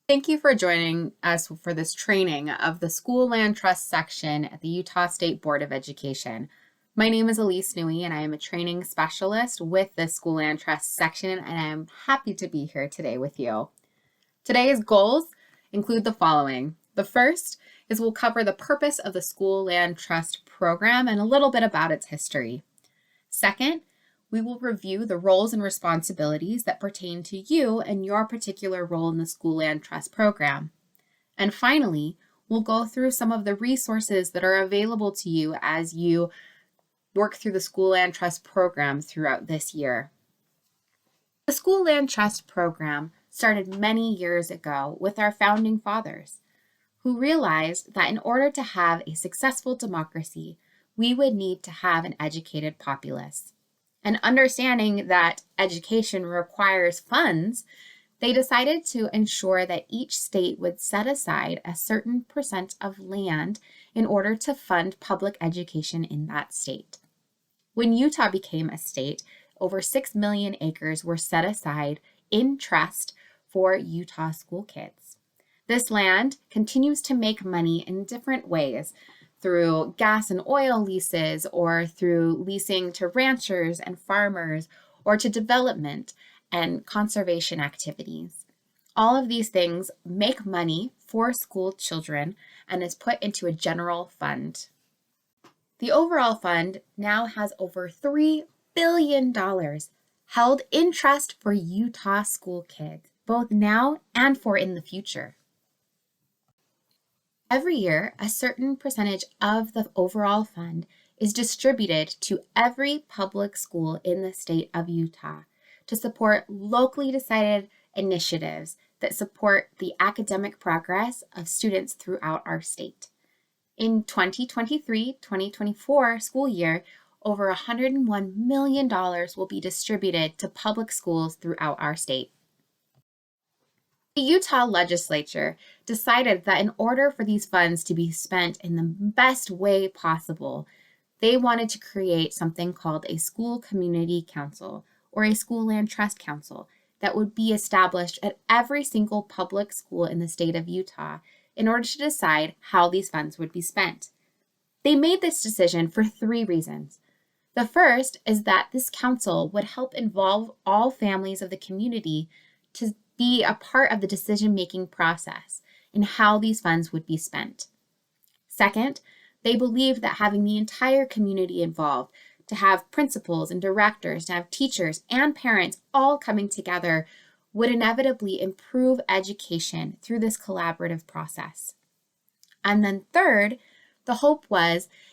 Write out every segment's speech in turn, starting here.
Thank you for joining us for this training of the School Land Trust section at the Utah State Board of Education. My name is Elise Nui, and I am a training specialist with the School Land Trust section, and I am happy to be here today with you. Today's goals include the following. The first is we'll cover the purpose of the School Land Trust program and a little bit about its history. Second, we will review the roles and responsibilities that pertain to you and your particular role in the School Land Trust program. And finally, we'll go through some of the resources that are available to you as you work through the School Land Trust program throughout this year. The School Land Trust program started many years ago with our founding fathers, who realized that in order to have a successful democracy, we would need to have an educated populace. And understanding that education requires funds, they decided to ensure that each state would set aside a certain percent of land in order to fund public education in that state. When Utah became a state, over 6 million acres were set aside in trust for Utah school kids. This land continues to make money in different ways, through gas and oil leases, or through leasing to ranchers and farmers, or to development and conservation activities. All of these things make money for school children and is put into a general fund. The overall fund now has over $3 billion held in trust for Utah school kids, both now and for in the future. Every year, a certain percentage of the overall fund is distributed to every public school in the state of Utah to support locally decided initiatives that support the academic progress of students throughout our state. In 2023-2024 school year, over $101 million will be distributed to public schools throughout our state. The Utah legislature decided that in order for these funds to be spent in the best way possible, they wanted to create something called a school community council or a school land trust council that would be established at every single public school in the state of Utah in order to decide how these funds would be spent. They made this decision for 3 reasons. The first is that this council would help involve all families of the community to be a part of the decision-making process in how these funds would be spent. Second, they believed that having the entire community involved, to have principals and directors, to have teachers and parents all coming together, would inevitably improve education through this collaborative process. And then third, the hope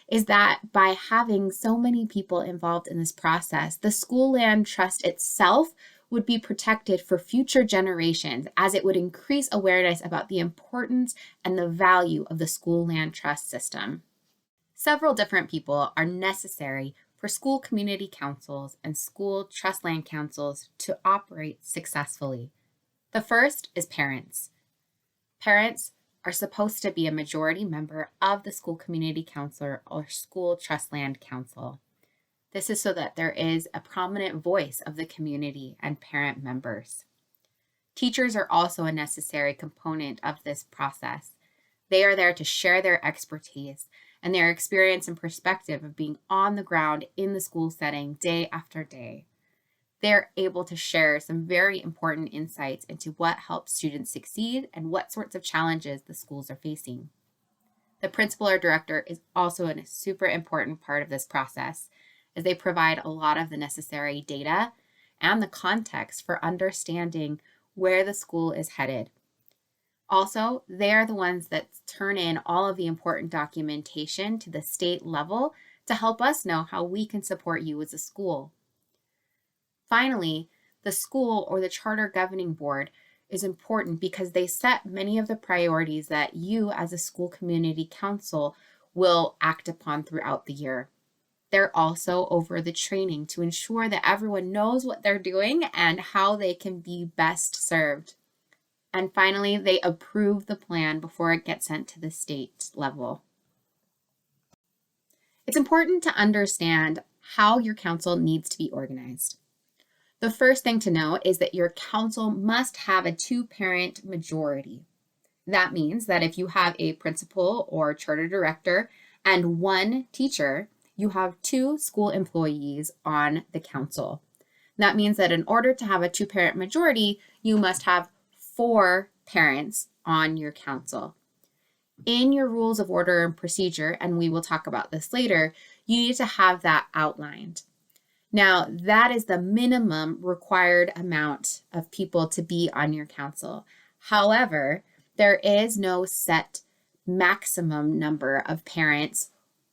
is that by having so many people involved in this process, the School Land Trust itself would be protected for future generations, as it would increase awareness about the importance and the value of the School Land Trust system. Several different people are necessary for school community councils and school trust land councils to operate successfully. The first is parents. Parents are supposed to be a majority member of the school community council or school trust land council. This is so that there is a prominent voice of the community and parent members. Teachers are also a necessary component of this process. They are there to share their expertise and their experience and perspective of being on the ground in the school setting day after day. They're able to share some very important insights into what helps students succeed and what sorts of challenges the schools are facing. The principal or director is also a super important part of this process, as they provide a lot of the necessary data and the context for understanding where the school is headed. Also, they are the ones that turn in all of the important documentation to the state level to help us know how we can support you as a school. Finally, the school or the charter governing board is important because they set many of the priorities that you as a school community council will act upon throughout the year. They're also over the training to ensure that everyone knows what they're doing and how they can be best served. And finally, they approve the plan before it gets sent to the state level. It's important to understand how your council needs to be organized. The first thing to know is that your council must have a 2-parent majority. That means that if you have a principal or charter director and 1 teacher, you have 2 school employees on the council. That means that in order to have a 2-parent majority, you must have 4 parents on your council. In your rules of order and procedure, and we will talk about this later, you need to have that outlined. Now, that is the minimum required amount of people to be on your council. However, there is no set maximum number of parents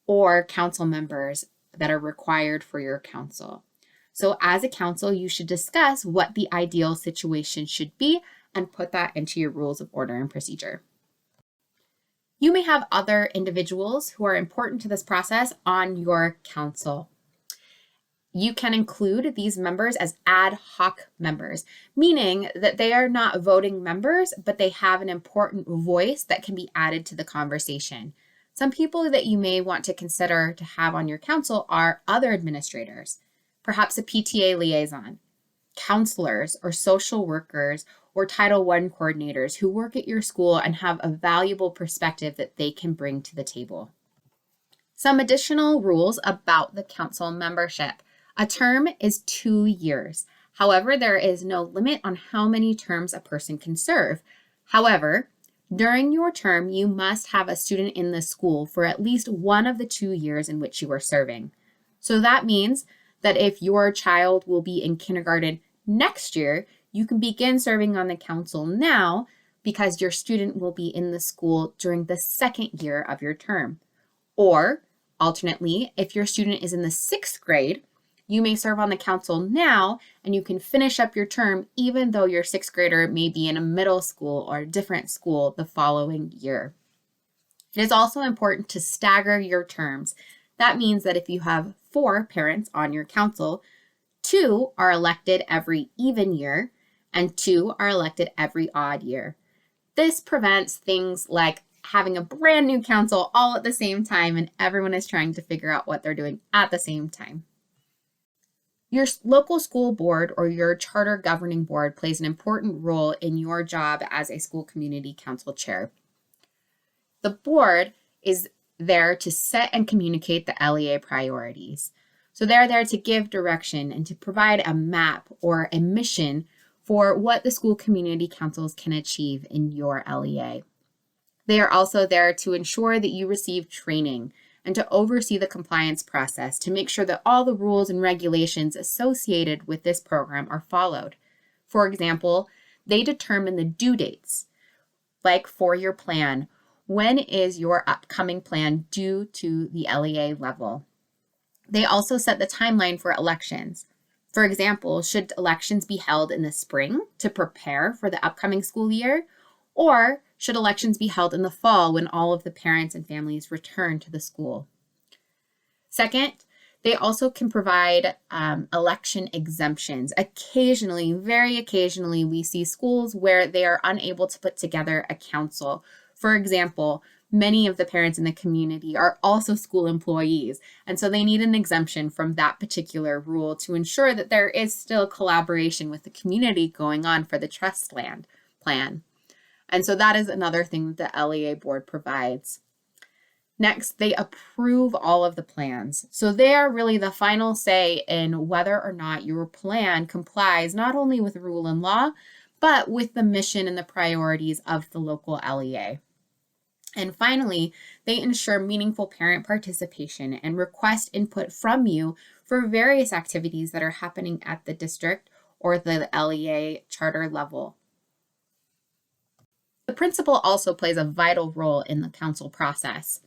or council members that are required for your council. So as a council, you should discuss what the ideal situation should be and put that into your rules of order and procedure. You may have other individuals who are important to this process on your council. You can include these members as ad hoc members, meaning that they are not voting members, but they have an important voice that can be added to the conversation. Some people that you may want to consider to have on your council are other administrators, perhaps a PTA liaison, counselors or social workers or Title I coordinators who work at your school and have a valuable perspective that they can bring to the table. Some additional rules about the council membership. A term is 2 years. However, there is no limit on how many terms a person can serve. However, during your term, you must have a student in the school for at least one of the 2 years in which you are serving. So that means that if your child will be in kindergarten next year, you can begin serving on the council now because your student will be in the school during the 2nd year of your term. Or, alternately, if your student is in the 6th grade, you may serve on the council now and you can finish up your term even though your 6th grader may be in a middle school or a different school the following year. It is also important to stagger your terms. That means that if you have 4 parents on your council, 2 are elected every even year and 2 are elected every odd year. This prevents things like having a brand new council all at the same time and everyone is trying to figure out what they're doing at the same time. Your local school board or your charter governing board plays an important role in your job as a school community council chair. The board is there to set and communicate the LEA priorities. So they're there to give direction and to provide a map or a mission for what the school community councils can achieve in your LEA. They are also there to ensure that you receive training and to oversee the compliance process to make sure that all the rules and regulations associated with this program are followed. For example, they determine the due dates, like for your plan. When is your upcoming plan due to the LEA level? They also set the timeline for elections. For example, should elections be held in the spring to prepare for the upcoming school year? Or should elections be held in the fall when all of the parents and families return to the school? Second, they also can provide election exemptions. Occasionally, very occasionally, we see schools where they are unable to put together a council. For example, many of the parents in the community are also school employees, and so they need an exemption from that particular rule to ensure that there is still collaboration with the community going on for the trust land plan. And so that is another thing that the LEA board provides. Next, they approve all of the plans. So they are really the final say in whether or not your plan complies not only with rule and law, but with the mission and the priorities of the local LEA. And finally, they ensure meaningful parent participation and request input from you for various activities that are happening at the district or the LEA charter level. The principal also plays a vital role in the council process.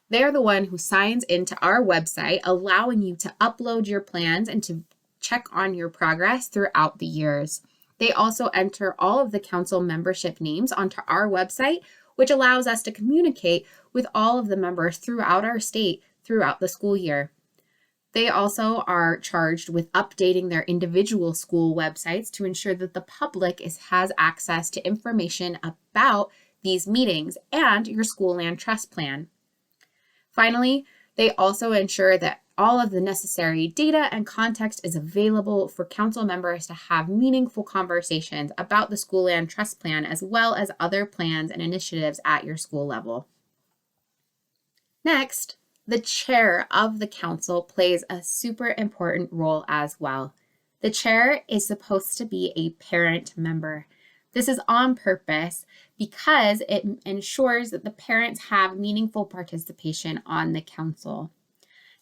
They are the one who signs into our website, allowing you to upload your plans and to check on your progress throughout the years. They also enter all of the council membership names onto our website, which allows us to communicate with all of the members throughout our state throughout the school year. They also are charged with updating their individual school websites to ensure that the public has access to information about these meetings and your school land trust plan. Finally, they also ensure that all of the necessary data and context is available for council members to have meaningful conversations about the school land trust plan, as well as other plans and initiatives at your school level. Next, the chair of the council plays a super important role as well. The chair is supposed to be a parent member. This is on purpose because it ensures that the parents have meaningful participation on the council.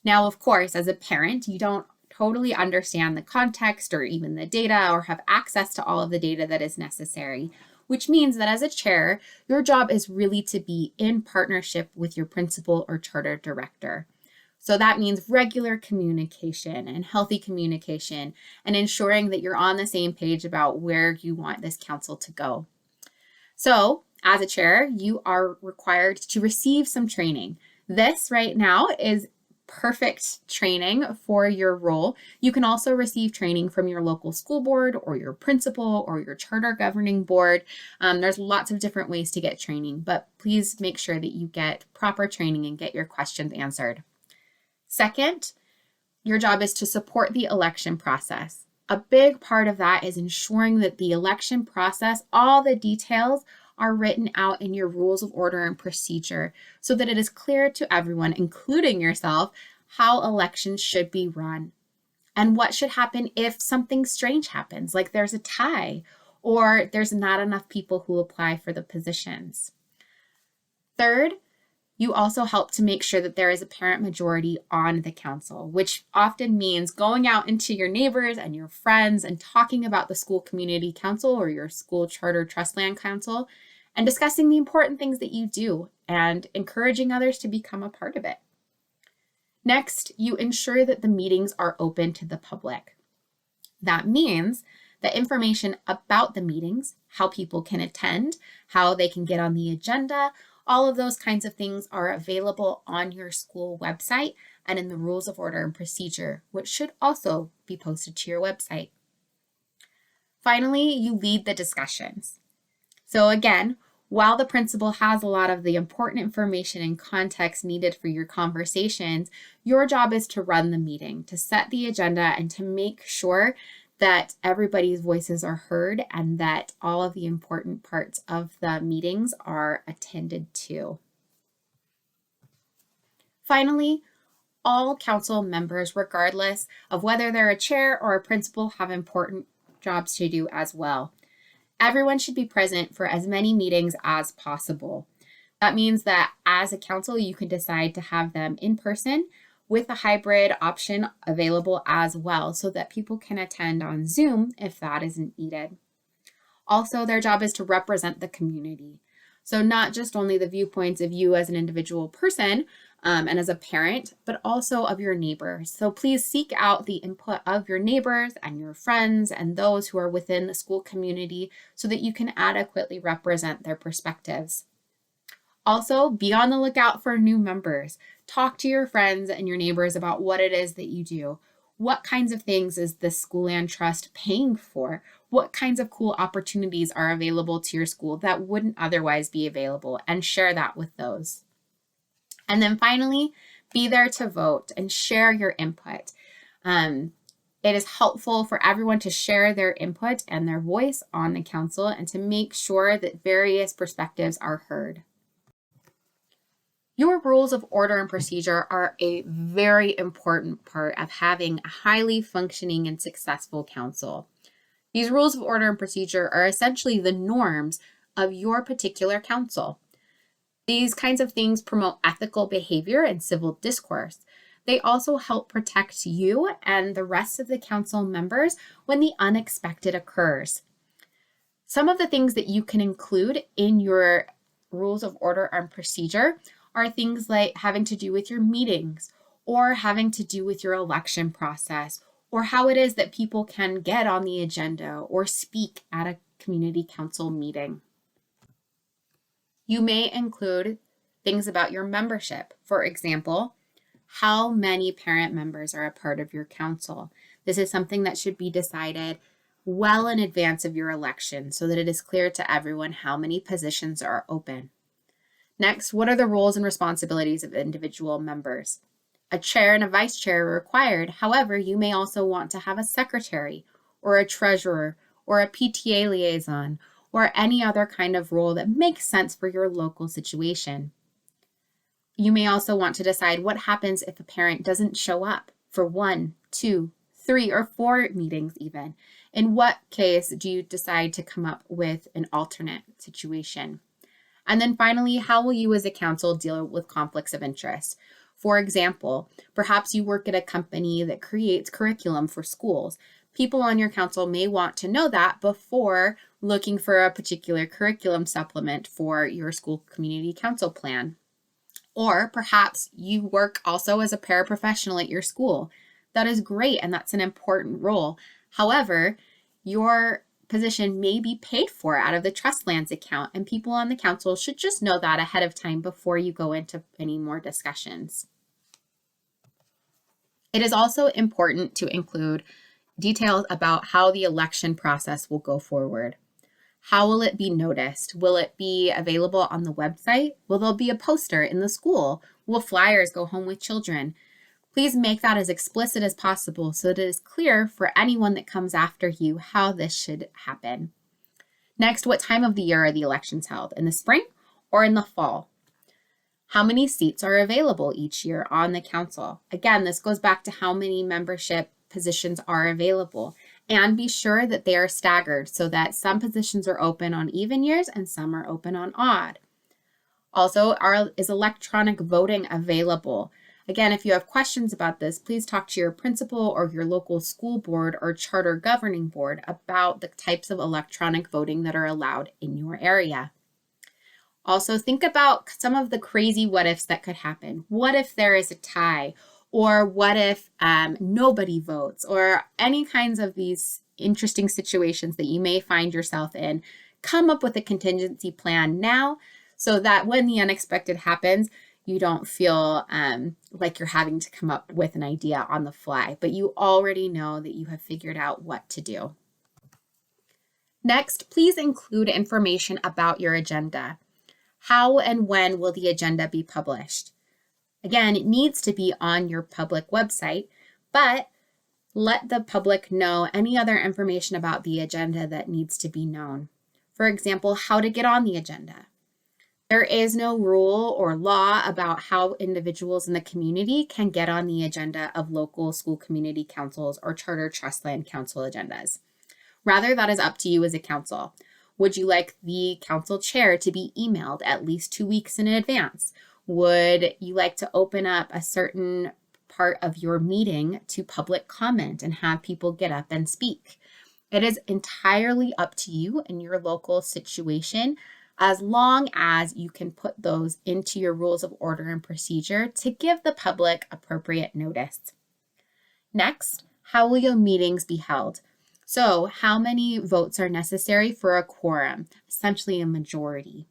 Now, of course, as a parent, you don't totally understand the context or even the data or have access to all of the data that is necessary, which means that as a chair, your job is really to be in partnership with your principal or charter director. So that means regular communication and healthy communication and ensuring that you're on the same page about where you want this council to go. So as a chair, you are required to receive some training. This right now is perfect training for your role. You can also receive training from your local school board or your principal or your charter governing board. There's lots of different ways to get training, but please make sure that you get proper training and get your questions answered. Second, your job is to support the election process. A big part of that is ensuring that the election process, all the details are written out in your rules of order and procedure so that it is clear to everyone, including yourself, how elections should be run and what should happen if something strange happens, like there's a tie or there's not enough people who apply for the positions. Third, you also help to make sure that there is a parent majority on the council, which often means going out into your neighbors and your friends and talking about the school community council or your school charter trust land council and discussing the important things that you do and encouraging others to become a part of it. Next, you ensure that the meetings are open to the public. That means that information about the meetings, how people can attend, how they can get on the agenda, all of those kinds of things are available on your school website and in the rules of order and procedure, which should also be posted to your website. Finally, you lead the discussions. So again, while the principal has a lot of the important information and context needed for your conversations, your job is to run the meeting, to set the agenda, and to make sure that everybody's voices are heard and that all of the important parts of the meetings are attended to. Finally, all council members, regardless of whether they're a chair or a principal, have important jobs to do as well. Everyone should be present for as many meetings as possible. That means that as a council, you can decide to have them in person with a hybrid option available as well so that people can attend on Zoom if that isn't needed. Also, their job is to represent the community. So not just only the viewpoints of you as an individual person and as a parent, but also of your neighbors. So please seek out the input of your neighbors and your friends and those who are within the school community so that you can adequately represent their perspectives. Also, be on the lookout for new members. Talk to your friends and your neighbors about what it is that you do. What kinds of things is the School Land Trust paying for? What kinds of cool opportunities are available to your school that wouldn't otherwise be available? And share that with those. And then finally, be there to vote and share your input. It is helpful for everyone to share their input and their voice on the council and to make sure that various perspectives are heard. Your rules of order and procedure are a very important part of having a highly functioning and successful council. These rules of order and procedure are essentially the norms of your particular council. These kinds of things promote ethical behavior and civil discourse. They also help protect you and the rest of the council members when the unexpected occurs. Some of the things that you can include in your rules of order and procedure are things like having to do with your meetings or having to do with your election process or how it is that people can get on the agenda or speak at a community council meeting. You may include things about your membership. For example, how many parent members are a part of your council. This is something that should be decided well in advance of your election so that it is clear to everyone how many positions are open. Next, what are the roles and responsibilities of individual members? A chair and a vice chair are required. However, you may also want to have a secretary or a treasurer or a PTA liaison or any other kind of role that makes sense for your local situation. You may also want to decide what happens if a parent doesn't show up for 1, 2, 3, or 4 meetings even. In what case do you decide to come up with an alternate situation? And then finally, how will you as a council deal with conflicts of interest? For example, perhaps you work at a company that creates curriculum for schools. People on your council may want to know that before looking for a particular curriculum supplement for your school community council plan. Or perhaps you work also as a paraprofessional at your school. That is great, and that's an important role. However, your position may be paid for out of the trust lands account, and people on the council should just know that ahead of time before you go into any more discussions. It is also important to include details about how the election process will go forward. How will it be noticed? Will it be available on the website? Will there be a poster in the school? Will flyers go home with children? Please make that as explicit as possible so that it is clear for anyone that comes after you how this should happen. Next, what time of the year are the elections held? In the spring or in the fall? How many seats are available each year on the council? Again, this goes back to how many membership positions are available. And be sure that they are staggered so that some positions are open on even years and some are open on odd. Also, is electronic voting available? Again, if you have questions about this, please talk to your principal or your local school board or charter governing board about the types of electronic voting that are allowed in your area. Also, think about some of the crazy what ifs that could happen. What if there is a tie? Or what if nobody votes? Or any kinds of these interesting situations that you may find yourself in. Come up with a contingency plan now so that when the unexpected happens, you don't feel like you're having to come up with an idea on the fly, but you already know that you have figured out what to do. Next, please include information about your agenda. How and when will the agenda be published? Again, it needs to be on your public website, but let the public know any other information about the agenda that needs to be known. For example, how to get on the agenda. There is no rule or law about how individuals in the community can get on the agenda of local school community councils or charter trust land council agendas. Rather, that is up to you as a council. Would you like the council chair to be emailed at least 2 weeks in advance? Would you like to open up a certain part of your meeting to public comment and have people get up and speak? It is entirely up to you and your local situation, as long as you can put those into your rules of order and procedure to give the public appropriate notice. Next, how will your meetings be held? So, how many votes are necessary for a quorum, essentially a majority?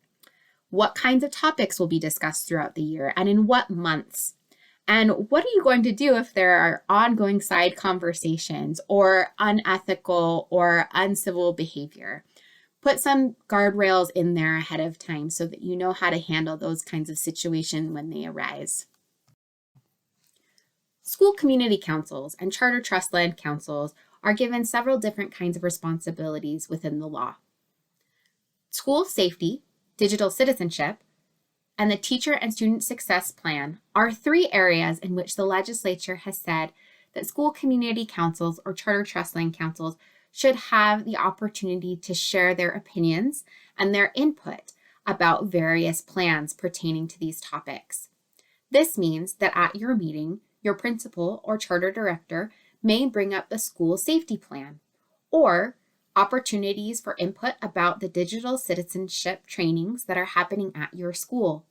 What kinds of topics will be discussed throughout the year and in what months? And what are you going to do if there are ongoing side conversations or unethical or uncivil behavior? Put some guardrails in there ahead of time so that you know how to handle those kinds of situations when they arise. School community councils and charter trust land councils are given several different kinds of responsibilities within the law. School safety, digital citizenship, and the Teacher and Student Success Plan are 3 areas in which the legislature has said that school community councils or charter trust land councils should have the opportunity to share their opinions and their input about various plans pertaining to these topics. This means that at your meeting, your principal or charter director may bring up the school safety plan or opportunities for input about the digital citizenship trainings that are happening at your school.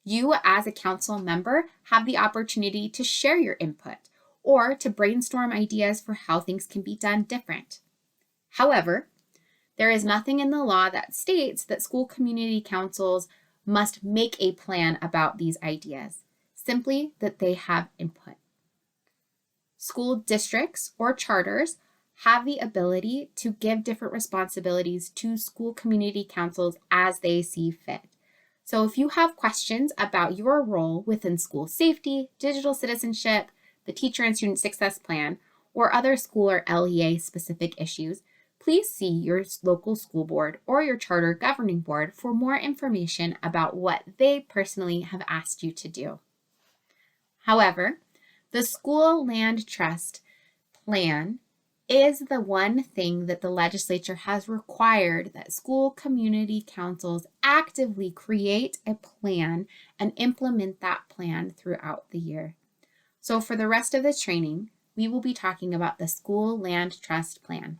You, as a council member, have the opportunity to share your input or to brainstorm ideas for how things can be done different. However, there is nothing in the law that states that school community councils must make a plan about these ideas, simply that they have input. School districts or charters have the ability to give different responsibilities to school community councils as they see fit. So if you have questions about your role within school safety, digital citizenship, the Teacher and Student Success Plan, or other school or LEA specific issues, please see your local school board or your charter governing board for more information about what they personally have asked you to do. However, the School Land Trust Plan is the one thing that the legislature has required that school community councils actively create a plan and implement that plan throughout the year. So for the rest of this training, we will be talking about the School Land Trust Plan.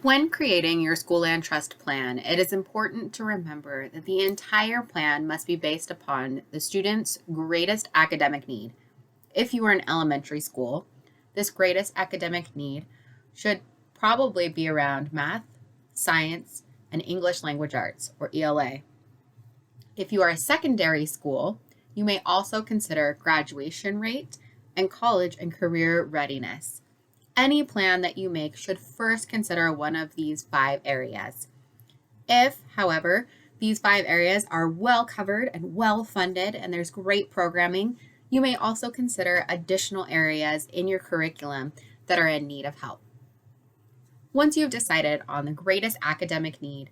When creating your school land trust plan, it is important to remember that the entire plan must be based upon the student's greatest academic need. If you are in elementary school, this greatest academic need should probably be around math, science, and English language arts, or ELA. If you are a secondary school, you may also consider graduation rate and college and career readiness. Any plan that you make should first consider one of these 5 areas. If, however, these 5 areas are well covered and well funded and there's great programming, you may also consider additional areas in your curriculum that are in need of help. Once you've decided on the greatest academic need,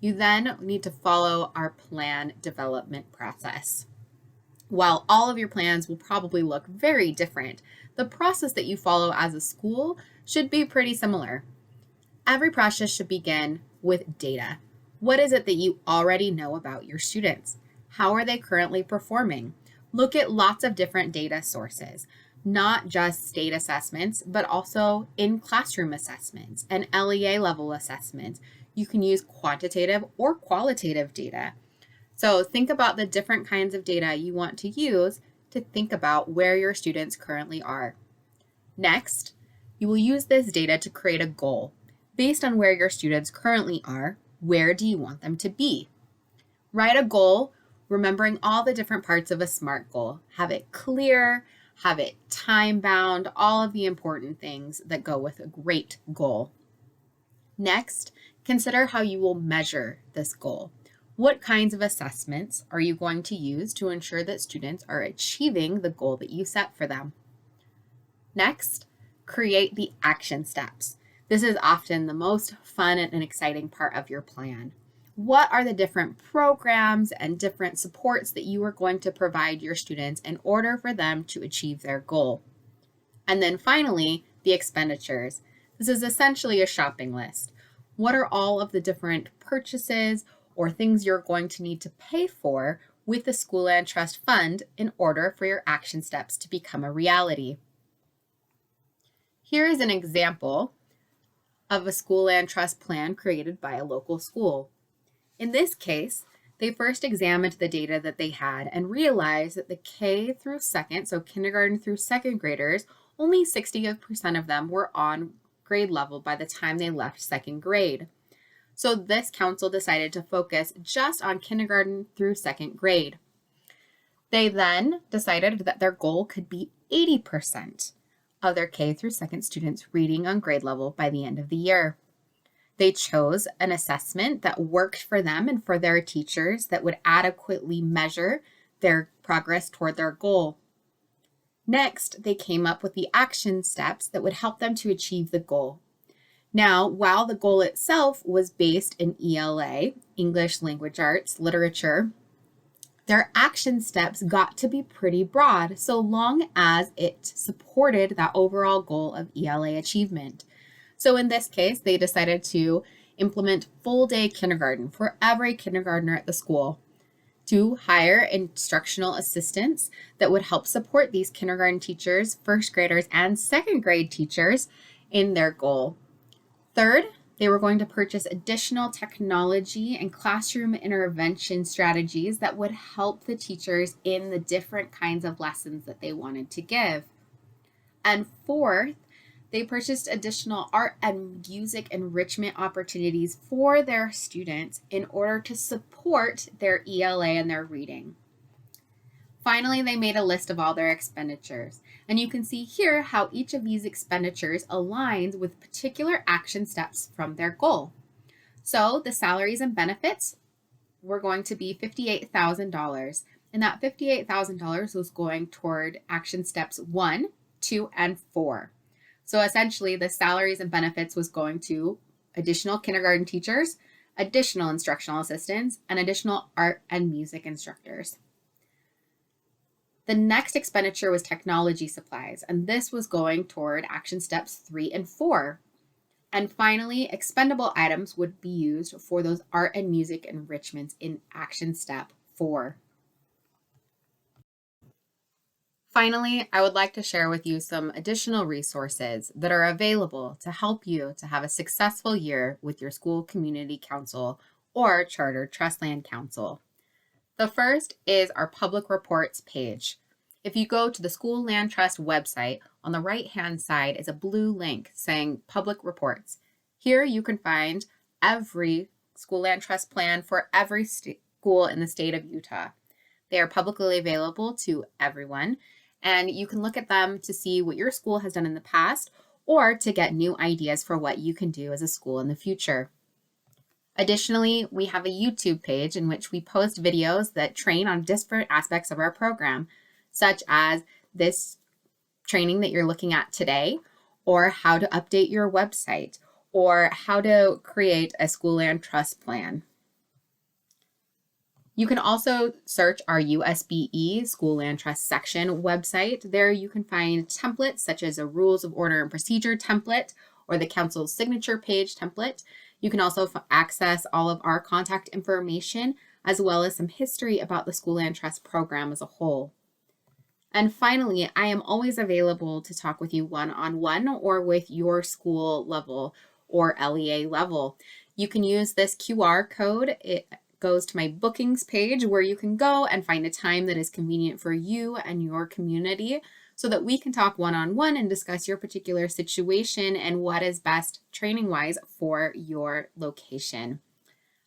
you then need to follow our plan development process. While all of your plans will probably look very different, the process that you follow as a school should be pretty similar. Every process should begin with data. What is it that you already know about your students? How are they currently performing? Look at lots of different data sources, not just state assessments, but also in classroom assessments and LEA level assessments. You can use quantitative or qualitative data. So think about the different kinds of data you want to use to think about where your students currently are. Next, you will use this data to create a goal. Based on where your students currently are, where do you want them to be? Write a goal, remembering all the different parts of a SMART goal. Have it clear, have it time-bound, all of the important things that go with a great goal. Next, consider how you will measure this goal. What kinds of assessments are you going to use to ensure that students are achieving the goal that you set for them? Next, create the action steps. This is often the most fun and exciting part of your plan. What are the different programs and different supports that you are going to provide your students in order for them to achieve their goal? And then finally, the expenditures. This is essentially a shopping list. What are all of the different purchases or things you're going to need to pay for with the School Land Trust Fund in order for your action steps to become a reality? Here is an example of a School Land Trust plan created by a local school. In this case, they first examined the data that they had and realized that the K through second, so kindergarten through second graders, only 60% of them were on grade level by the time they left second grade. So this council decided to focus just on kindergarten through second grade. They then decided that their goal could be 80% of their K through second students reading on grade level by the end of the year. They chose an assessment that worked for them and for their teachers that would adequately measure their progress toward their goal. Next, they came up with the action steps that would help them to achieve the goal. Now, while the goal itself was based in ELA, English Language Arts, literature, their action steps got to be pretty broad so long as it supported that overall goal of ELA achievement. So in this case, they decided to implement full-day kindergarten for every kindergartner at the school, to hire instructional assistants that would help support these kindergarten teachers, first graders, and second grade teachers in their goal. Third, they were going to purchase additional technology and classroom intervention strategies that would help the teachers in the different kinds of lessons that they wanted to give. And fourth, they purchased additional art and music enrichment opportunities for their students in order to support their ELA and their reading. Finally, they made a list of all their expenditures, and you can see here how each of these expenditures aligns with particular action steps from their goal. So the salaries and benefits were going to be $58,000, and that $58,000 was going toward action steps 1, 2, and 4. So essentially, the salaries and benefits was going to additional kindergarten teachers, additional instructional assistants, and additional art and music instructors. The next expenditure was technology supplies, and this was going toward action steps 3 and 4. And finally, expendable items would be used for those art and music enrichments in action step 4. Finally, I would like to share with you some additional resources that are available to help you to have a successful year with your school community council or chartered trust land council. The first is our public reports page. If you go to the School Land Trust website, on the right-hand side is a blue link saying public reports. Here you can find every school land trust plan for every school in the state of Utah. They are publicly available to everyone, and you can look at them to see what your school has done in the past or to get new ideas for what you can do as a school in the future. Additionally, we have a YouTube page in which we post videos that train on different aspects of our program, such as this training that you're looking at today, or how to update your website, or how to create a school land trust plan. You can also search our USBE School Land Trust section website. There you can find templates such as a Rules of Order and Procedure template or the Council's Signature page template. You can also access all of our contact information as well as some history about the School Land Trust program as a whole. And finally, I am always available to talk with you one-on-one or with your school level or LEA level. You can use this QR code. It goes to my bookings page where you can go and find a time that is convenient for you and your community so that we can talk one-on-one and discuss your particular situation and what is best training-wise for your location.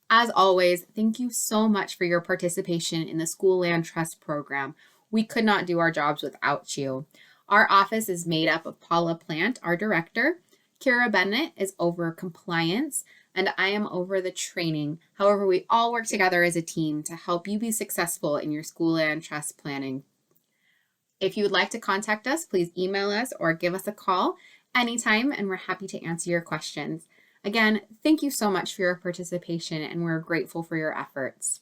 As always, thank you so much for your participation in the School Land Trust program. We could not do our jobs without you. Our office is made up of Paula Plant, our director. Kira Bennett is over compliance, and I am over the training. However, we all work together as a team to help you be successful in your school land trust planning. If you would like to contact us, please email us or give us a call anytime, and we're happy to answer your questions. Again, thank you so much for your participation, and we're grateful for your efforts.